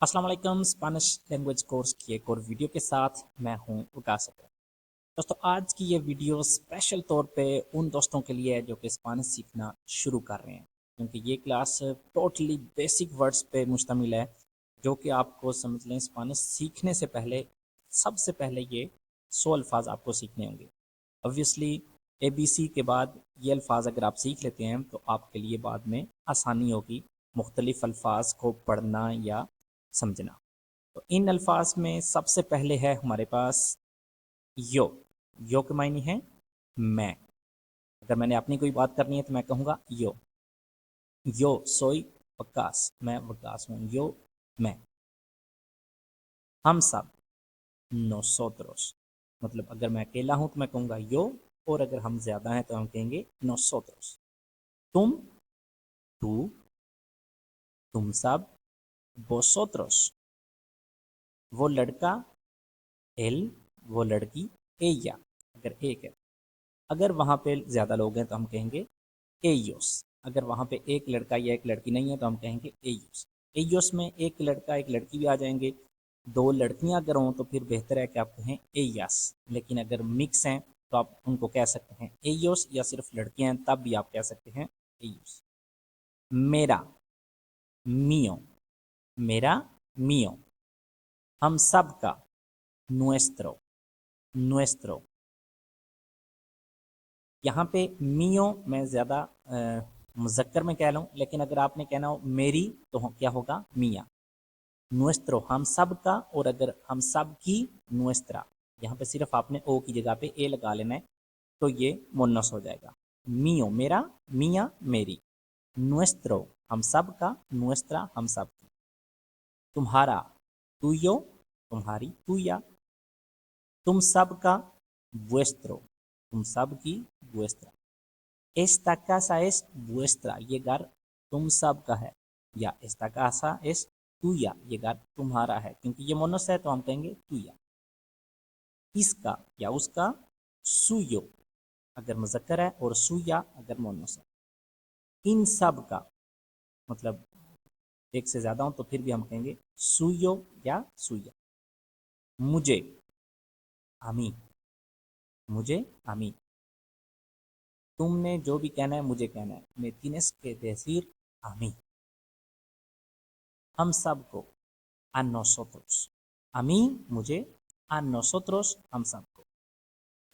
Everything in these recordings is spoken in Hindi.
अस्सलाम वालेकुम। स्पेनिश लैंग्वेज कोर्स की एक और वीडियो के साथ मैं हूं विकास अकरम। दोस्तों, आज की ये वीडियो स्पेशल तौर पे उन दोस्तों के लिए है जो कि स्पेनिश सीखना शुरू कर रहे हैं, क्योंकि ये क्लास टोटली बेसिक वर्ड्स पे मुश्तमिल है जो कि आपको समझ लें स्पेनिश सीखने से पहले सबसे पहले ये 100 अल्फाज आपको सीखने होंगे। ऑब्वियसली ABC के बाद ये अल्फाज अगर आप सीख लेते हैं तो आपके लिए बाद में आसानी होगी मुख्तलिफ अल्फाज को पढ़ना या समझना। तो इन अल्फाज में सबसे पहले है हमारे पास यो। यो के मायने है मैं। अगर मैंने अपनी कोई बात करनी है तो मैं कहूँगा यो। यो सोई वकास, मैं वकास हूँ। यो मैं। हम सब नोसोत्रोस, मतलब अगर मैं अकेला हूँ तो मैं कहूँगा यो, और अगर हम ज़्यादा हैं तो हम कहेंगे नोसोत्रोस। तुम, तू, तुम सब, वोसोत्रोस। वो लड़का, एल, वो लड़की, एया अगर एक है। अगर वहाँ पे ज़्यादा लोग हैं तो हम कहेंगे एयोस। अगर वहाँ पे एक लड़का या एक लड़की नहीं है तो हम कहेंगे एयोस। एयोस में एक लड़का एक लड़की भी आ जाएंगे। दो लड़कियां अगर हों तो फिर बेहतर है कि आप कहें एयास। लेकिन अगर मिक्स हैं तो आप उनको कह सकते हैं एयोस, या सिर्फ लड़कियां हैं तब भी आप कह सकते हैं एयोस। मेरा, मियो, मेरा, मियो। हम सब का, नुएस्त्रो, नुएस्त्रो। यहाँ पे मियो मैं ज़्यादा मुज़क्कर में कह लूँ, लेकिन अगर आपने कहना हो मेरी तो क्या होगा, मिया। नुएस्त्रो हम सब का, और अगर हम सब की, नुएस्त्रा। यहाँ पे सिर्फ आपने ओ की जगह पे ए लगा लेना है तो ये मोनस हो जाएगा। मियो मेरा, मिया मेरी। नुएस्त्रो हम सब का, नुएस्त्रा हम सब की। तुम्हारा, तुयो, तुम्हारी, तुया। तुम सब का, vuestro, तुम सब की, vuestra। Esta casa es vuestra, ये घर तुम सब का है। या esta casa es tuya, ये घर तुम्हारा है। क्योंकि ये मोनस है तो हम कहेंगे तुया। इसका या उसका, suyo अगर मुज़क्कर है, और सुया अगर मोनस है। इन सब का मतलब एक से ज़्यादा हो तो फिर भी हम कहेंगे suyo या suya। मुझे, अमी, मुझे, अमी। तुमने जो भी कहना है मुझे कहना है। मैं tienes que decir a mí। हम सबको, a nosotros। a mí मुझे, a nosotros हम सबको।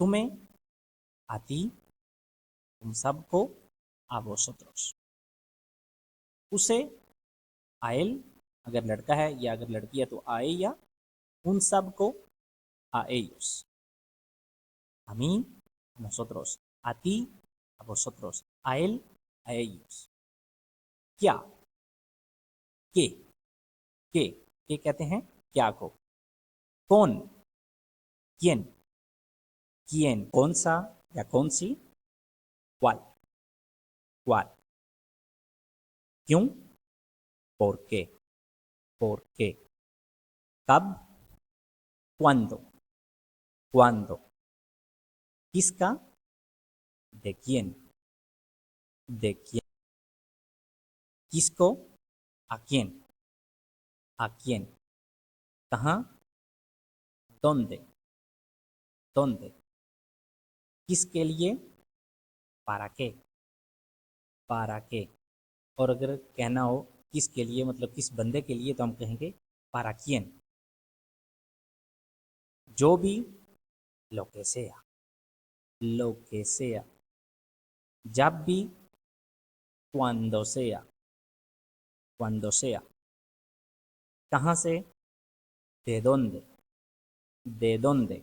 तुम्हें, a ti, तुम सबको, a vosotros। उसे, a él अगर लड़का है, या अगर लड़की है तो a ella। उन सबको, a ellos। a mí, a nosotros। a ti, a vosotros। a él, a ellos। क्या, के, के कहते हैं क्या को। कौन, quién, quién कौन सा या कौन सी। cuál, cuál। क्यों, por qué, por qué। कब, cuándo, cuándo। किसका, de quién, de quién। किसको, a quién, a quién। कहाँ, dónde, dónde। किसके लिए, para qué, para qué। और अगर कहना हो किसके लिए मतलब किस बंदे के लिए तो हम कहेंगे para quién। जो भी, lo que sea, lo que sea। जब भी, cuando sea, cuando sea। कहाँ से, de dónde, de dónde।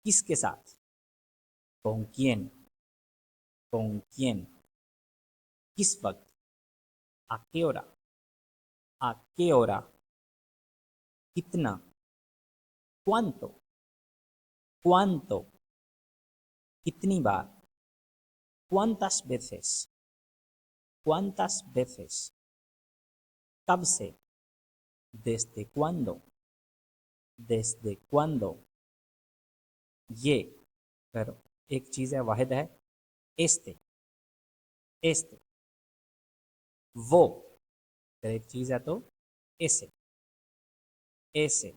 किसके साथ, con quién, con quién। किस वक्त, a qué hora, a qué hora। कितना, cuánto, cuánto। कितनी बार, cuántas veces, cuántas veces। कब से, desde cuándo, desde cuándo। ये अगर एक चीज़ है, वाहिद है, este, este। वो अगर एक चीज़ है तो ese, ese.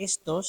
estos,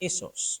esos.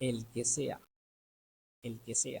el que sea, el que sea.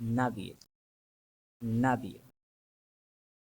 nadie, nadie.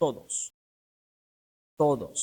todos, todos.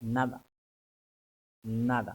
nada, nada.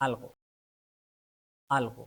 algo, algo.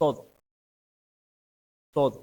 todo, todo.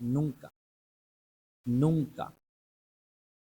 nunca, nunca.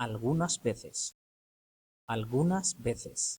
algunas veces, algunas veces.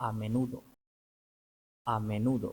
a menudo, a menudo.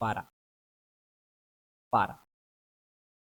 para, para.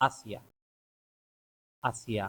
hacia, hacia.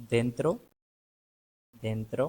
dentro, dentro.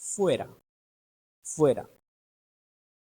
fuera, fuera.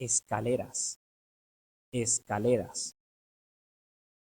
escaleras, escaleras.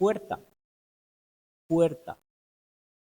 puerta, puerta.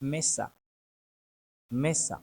mesa, mesa.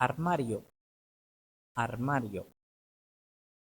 armario, armario.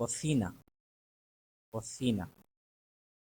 cocina, cocina.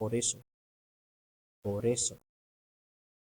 por eso, por eso.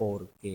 porque.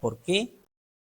por qué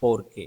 porque.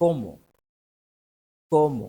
cómo, cómo.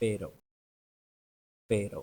pero, pero.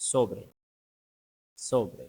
sobre, sobre.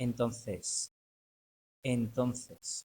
entonces, entonces.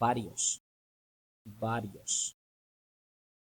varios, varios.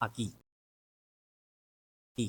aquí, aquí.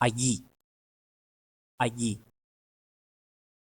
allí, allí.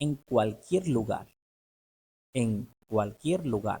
en cualquier lugar, en cualquier lugar.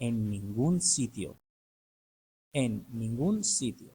en ningún sitio, en ningún sitio.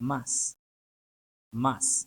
más, más.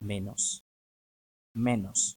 menos, menos.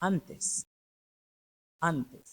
antes, antes.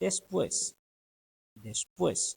después, después.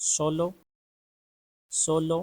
solo, solo.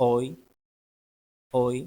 hoy, hoy.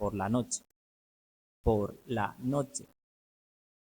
por la noche, por la noche.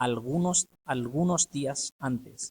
algunos, algunos días antes.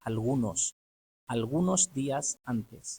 algunos, algunos días antes.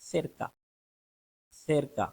cerca, cerca.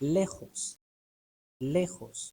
lejos, lejos.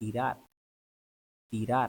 tirar, tirar.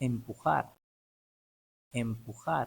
empujar, empujar.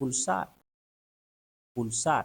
pulsar, pulsar.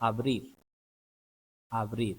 abrir, abrir.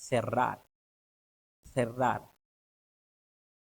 cerrar, cerrar.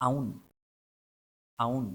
aún, aún.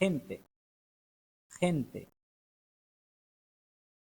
gente, gente.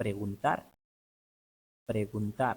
preguntar, preguntar.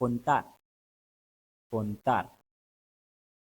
contar, contar.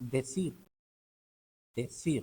decir, decir.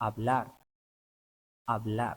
hablar, hablar.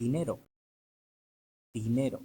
dinero, dinero.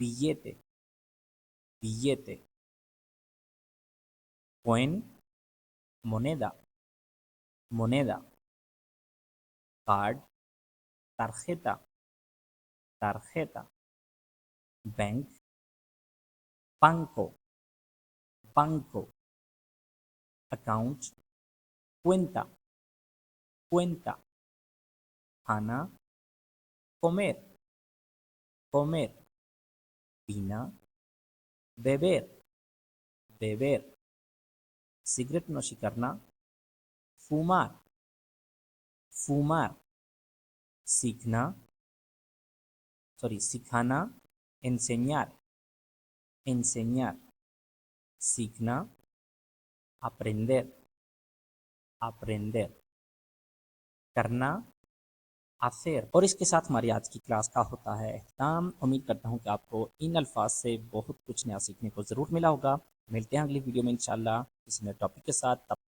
billete, billete. coin, moneda, moneda, card, tarjeta, tarjeta, bank, banco, banco, account, cuenta, cuenta, खाना, comer, comer, पीना, beber, beber, सिगरेट नोशी करना, fumar, fumar, सीखना, सिखाना, enseñar, enseñar, सीखना, aprender, aprender, करना, हासिर। और इसके साथ हमारी आज की क्लास का होता है अख्ताम। उम्मीद करता हूँ कि आपको इन अल्फाज से बहुत कुछ नया सीखने को ज़रूर मिला होगा। मिलते हैं अगली वीडियो में इंशाल्लाह किसी नए टॉपिक के साथ।